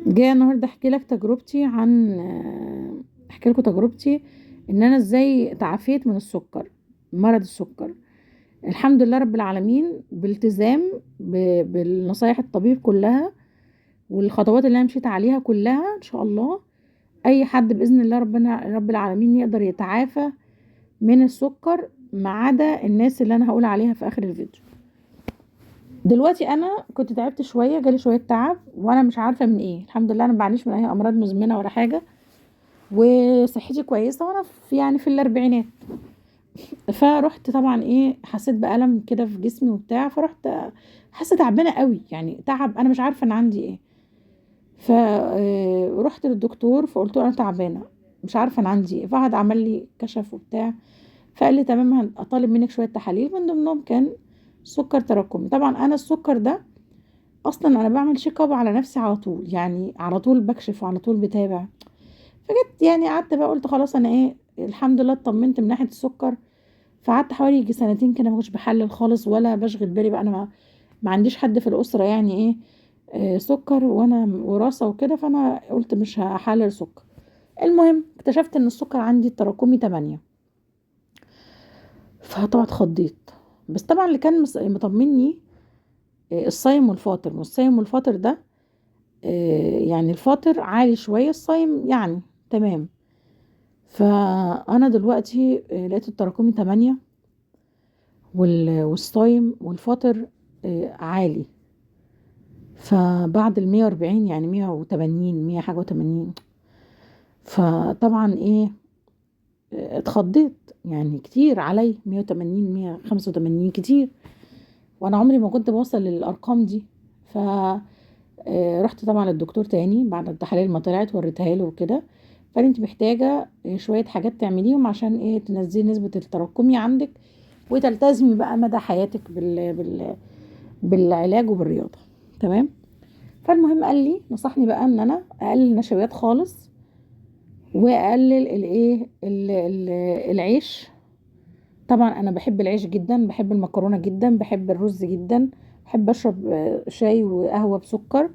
جايه النهارده احكي لكم تجربتي ان انا ازاي تعافيت من السكر، مرض السكر. الحمد لله رب العالمين بالالتزام بالنصايح الطبيب كلها والخطوات اللي انا مشيت عليها كلها ان شاء الله. اي حد باذن الله ربنا رب العالمين يقدر يتعافى من السكر ما عدا الناس اللي انا هقول عليها في اخر الفيديو. دلوقتي انا كنت تعبت شويه، جالي شويه تعب وانا مش عارفه من ايه. الحمد لله انا ما بعانيش من اي امراض مزمنه ولا حاجه، وصحتي كويسه وانا في الاربعينات. فرحت طبعا حسيت بألم كده في جسمي وبتاع، فرحت حاسه تعبانه قوي، يعني تعب انا مش عارفه انا عندي ايه. فرحت للدكتور فقلت له انا تعبانه مش عارفه انا عندي ايه، فقعد عمل لي كشف وبتاع، فقال لي تمام هطالب منك شويه تحاليل من ضمنهم كان سكر تراكمي. طبعا انا السكر ده اصلا انا بعمل شيك اب على نفسي على طول، يعني على طول بكشف وعلى طول بتابع. فجت يعني قعدت بقى قلت خلاص انا الحمد لله اطمنت من ناحيه السكر. فقعدت حوالي يجي سنتين كده ما كنتش بحلل خالص ولا بشغل بالي بقى. انا ما عنديش حد في الاسره سكر وانا وراثه وكده، فانا قلت مش هحلل سكر. المهم اكتشفت ان السكر عندي التراكمي 8. فطبعا اتخضيت، بس طبعا اللي كان مطمني الصايم والفاطر. والصايم والفاطر ده يعني الفاطر عالي شوية، الصايم يعني تمام. فأنا دلوقتي لقيت التراكمي 8 والصايم والفاطر عالي. فبعد 140 يعني 180 100 حاجة و80. فطبعا اتخضيت، يعني كتير علي 180 185 كتير، وانا عمري ما كنت بوصل للارقام دي. ف رحت طبعا للدكتور تاني بعد التحاليل ما طلعت وريتها له وكده. فقال انت محتاجه شويه حاجات تعمليهم عشان تنزلي نسبه التراكمي عندك وتلتزمي بقى مدى حياتك بالعلاج وبالرياضه. تمام. فالمهم قال لي نصحني بقى ان انا اقلل نشويات خالص، واقلل العيش. طبعا انا بحب العيش جدا، بحب المكرونه جدا، بحب الرز جدا، بحب اشرب شاي وقهوه بسكر،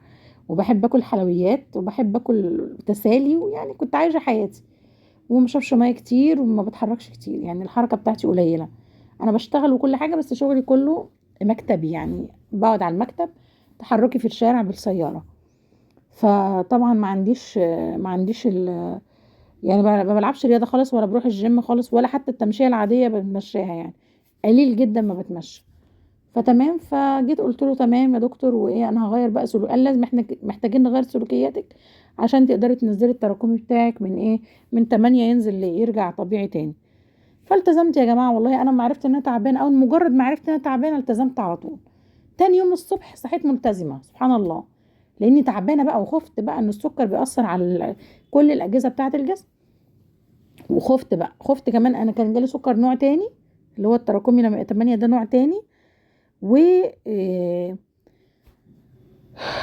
وبحب اكل حلويات، وبحب اكل تسالي، ويعني كنت عايشه حياتي وما بشربش ميه كتير وما بتحركش كتير، يعني الحركه بتاعتي قليله. انا بشتغل وكل حاجه بس شغلي كله مكتبي، يعني بقعد على المكتب، تحركي في الشارع بالسياره. فطبعا ما عنديش يعني ما بلعبش رياضه خالص، ولا بروح الجيم خالص، ولا حتى التمشيه العاديه بتمشيها، يعني قليل جدا ما بتمشى. فتمام. فجيت قلت له تمام يا دكتور، انا هغير بقى سلوك. قال لازم احنا محتاجين نغير سلوكياتك عشان تقدري تنزلي التراكمي بتاعك من 8 ينزل يرجع طبيعي تاني. فالتزمت يا جماعه، والله انا ما عرفت ان انا تعبانه، اول مجرد ما عرفت ان انا تعبانه التزمت على طول. تاني يوم الصبح صحيت ملتزمه سبحان الله، لاني تعبانه بقى، وخفت بقى ان السكر بيأثر على كل الاجهزه بتاعه الجسم. وخفت بقى، خفت كمان انا كان جالي سكر نوع تاني اللي هو التراكمي لما 8 ده نوع تاني. و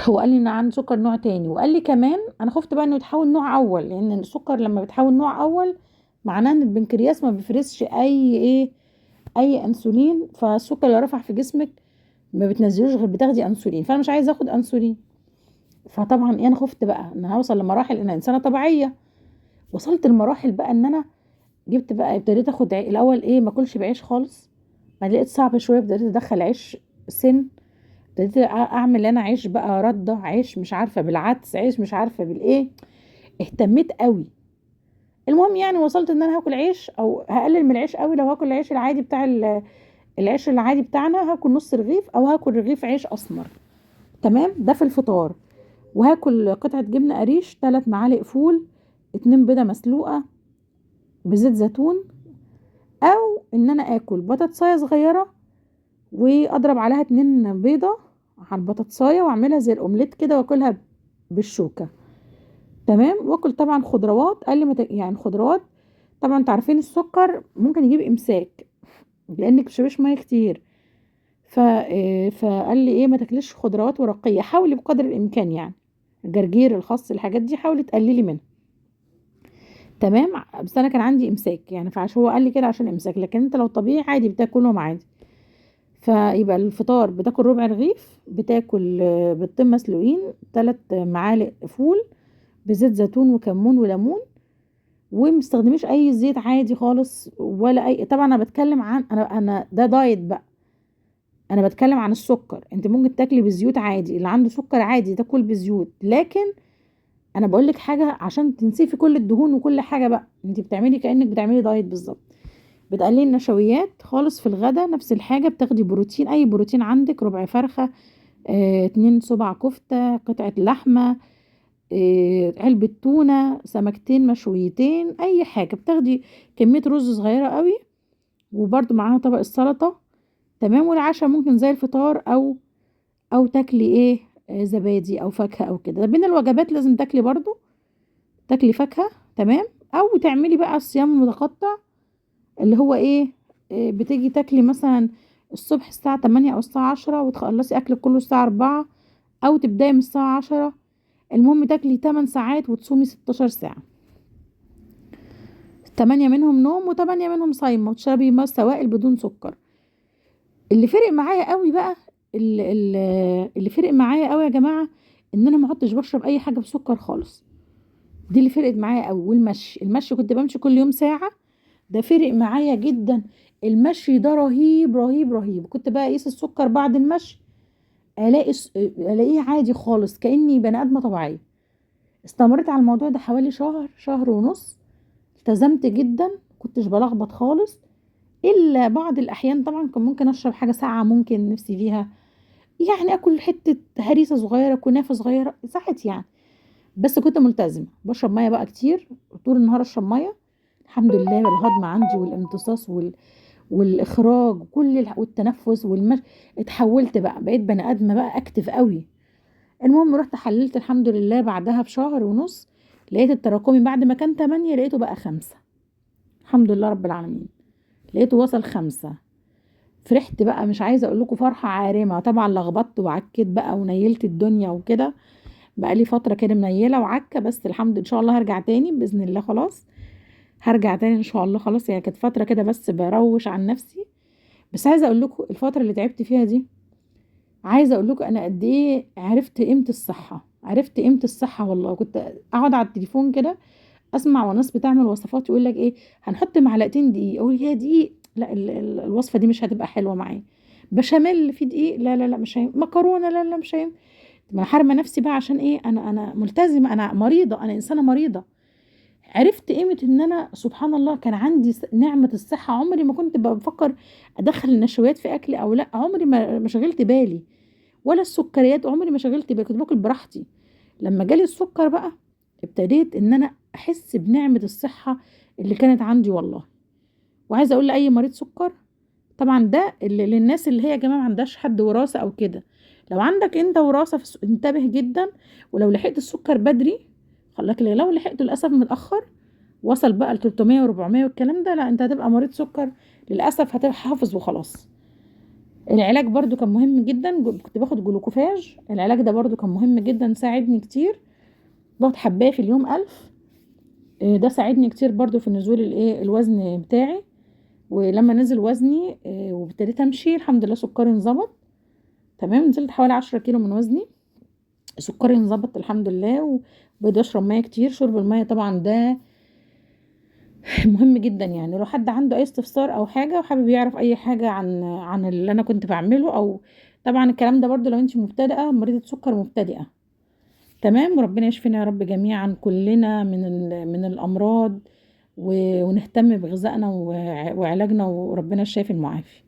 هو قال لي ان عندي سكر نوع تاني، وقال لي كمان انا خفت بقى انه يتحول نوع اول، لان السكر لما بيتحول نوع اول معناه ان البنكرياس ما بيفرزش اي انسولين، فالسكر اللي رفع في جسمك ما بتنزلوش غير بتاخدي انسولين، فانا مش عايزه اخد انسولين. فطبعا انا خفت بقى ان هوصل لمراحل ان انا انسانه طبيعيه. وصلت لمراحل بقى ان انا جبت بقى ابتديت اخد الاول ما اكلش بعيش خالص. بعد لقيت صعب شويه، ابتديت ادخل عيش سن، ابتديت اعمل انا عيش بقى رده، عيش مش عارفه بالعدس، عيش مش عارفه بالايه. اهتميت قوي. المهم يعني وصلت ان انا هاكل عيش او هقلل من العيش قوي. لو هاكل العيش العادي بتاع العيش العادي بتاعنا هاكل نص رغيف او هاكل رغيف عيش اسمر. تمام، ده في الفطار. وهاكل قطعه جبنه قريش، 3 معالق فول، 2 بيضه مسلوقه بزيت زيتون، او ان انا اكل بطاطسايه صغيره واضرب عليها 2 بيضه على البطاطسايه واعملها زي الاومليت كده واكلها بالشوكه. تمام. واكل طبعا خضروات، قال لي يعني خضروات. طبعا انتوا عارفين السكر ممكن يجيب امساك لانك بتشربيش ميه كتير. فقال لي ما تاكليش خضروات ورقيه، حاولي بقدر الامكان، يعني الجرجير الخس الحاجات دي حاولي تقللي منها. تمام. بس انا كان عندي امساك يعني، فعشان هو قال لي كده عشان امساك، لكن انت لو طبيعي عادي بتاكلهم عادي. فيبقى الفطار بتاكل ربع رغيف، بتاكل بيضتين مسلوقين، 3 معالق فول بزيت زيتون وكمون وليمون، ومستخدميش اي زيت عادي خالص ولا اي. طبعا انا بتكلم عن انا ده دايت بقى، انا بتكلم عن السكر. انت ممكن تاكلي بزيوت عادي، اللي عنده سكر عادي تاكل بزيوت، لكن انا بقول لك حاجه عشان تنسيفي كل الدهون وكل حاجه بقى. انت بتعملي كانك بتعملي دايت بالظبط. بتقللي النشويات خالص. في الغدا نفس الحاجه، بتاخدي بروتين، اي بروتين عندك، ربع فرخه، 2 صباع كفته، قطعه لحمه، علبه تونه، سمكتين مشويتين، اي حاجه. بتاخدي كميه رز صغيره قوي، وبرده معاها طبق السلطه. تمام. والعشاء ممكن زي الفطار، او تاكلي ايه، زبادي او فاكهه او كده. بين الوجبات لازم تاكلي برضو، تاكلي فاكهه. تمام. او تعملي بقى الصيام المتقطع، اللي هو ايه، بتيجي تاكلي مثلا الصبح الساعه 8 او الساعه 10، وتخلصي اكلك كله الساعه 4، او تبداي من الساعه 10. المهم تاكلي 8 ساعات وتصومي 16 ساعه، 8 منهم نوم و8 منهم صايمه، وتشربي ماء سوائل بدون سكر. اللي فرق معايا قوي بقى، اللي فرق معايا قوي يا جماعه، ان انا ما عدتش بشرب اي حاجه بسكر خالص. دي اللي فرقت معايا قوي. والمشي، المشي كنت بمشي كل يوم ساعه، ده فرق معايا جدا. المشي ده رهيب رهيب رهيب. كنت بقى اقيس السكر بعد المشي، الاقيه عادي خالص، كاني بني ادمه طبيعيه. استمريت على الموضوع ده حوالي شهر، شهر ونص. التزمت جدا، كنتش بلخبط خالص. الا بعض الاحيان طبعا كان ممكن اشرب حاجه ساقعه، ممكن نفسي فيها، يعني اكل حته هريسه صغيره، كنافه صغيره ساعات يعني. بس كنت ملتزمه، بشرب ميه بقى كتير، طول النهار اشرب ميه. الحمد لله الهضم عندي والامتصاص والاخراج والتنفس والمشي. اتحولت بقى، بقيت بني ادمه بقى اكتف قوي. المهم رحت حللت الحمد لله بعدها بشهر ونص، لقيت التراكمي بعد ما كان 8 لقيته بقى 5. الحمد لله رب العالمين، لقيته وصل 5. فرحت بقى، مش عايزه اقول لكم فرحه عارمه. طبعا لخبطت وعكيت بقى ونيلت الدنيا وكده. بقى لي فتره كده منيله وعكه، بس الحمد ان شاء الله هرجع تاني باذن الله. خلاص هرجع تاني ان شاء الله. خلاص هي كانت فتره كده بس بروش عن نفسي. بس عايزه اقول لكم الفتره اللي تعبت فيها دي، عايزه اقول لكم انا قد ايه عرفت قيمه الصحه. عرفت قيمه الصحه والله. كنت اقعد على التليفون كده اسمع وناس بتعمل وصفات، يقول لك ايه، هنحط معلقتين دقيق. اقول يا دقيق، لا الوصفه دي مش هتبقى حلوه معايا. بشاميل في دقيق، لا لا لا مش هينفع. مكرونه، لا لا مش هينفع. ما انا حارمه نفسي بقى عشان ايه، انا ملتزمه، انا مريضه، انا انسانه مريضه. عرفت قيمه ان انا سبحان الله كان عندي نعمه الصحه. عمري ما كنت بفكر ادخل النشويات في اكلي او لا، عمري ما شغلت بالي. ولا السكريات عمري ما شغلت بالي، كنت باكل براحتي. لما جالي السكر بقى، ابتديت ان انا احس بنعمه الصحه اللي كانت عندي والله. وعايزه اقول لاي مريض سكر، طبعا ده اللي للناس اللي هي يا جماعه ما عندهاش حد وراثه او كده. لو عندك انت وراثه انتبه جدا. ولو لحقت السكر بدري خلاك، لو لحقته للاسف متاخر، وصل بقى ل 300 و400 والكلام ده، لا انت هتبقى مريض سكر للاسف، هتبقى حافظ وخلاص. العلاج برضو كان مهم جدا. كنت باخد جلوكوفاج، العلاج ده برضو كان مهم جدا، ساعدني كتير. باخد حبايه في اليوم 1000. ده ساعدني كتير برضو في نزول الايه الوزن بتاعي. ولما نزل وزني وابتديت امشي الحمد لله سكري انظبط. تمام. نزلت حوالي 10 كيلو من وزني، سكري انظبط الحمد لله. وبقيت اشرب ميه كتير. شرب الميه طبعا ده مهم جدا. يعني لو حد عنده اي استفسار او حاجه وحابب يعرف اي حاجه عن اللي انا كنت بعمله، او طبعا الكلام ده برضو لو انت مبتدئه، مريضه سكر مبتدئه. تمام. وربنا يشفينا يا رب جميعا كلنا من الامراض، ونهتم بغذائنا وعلاجنا، وربنا الشافي المعافي.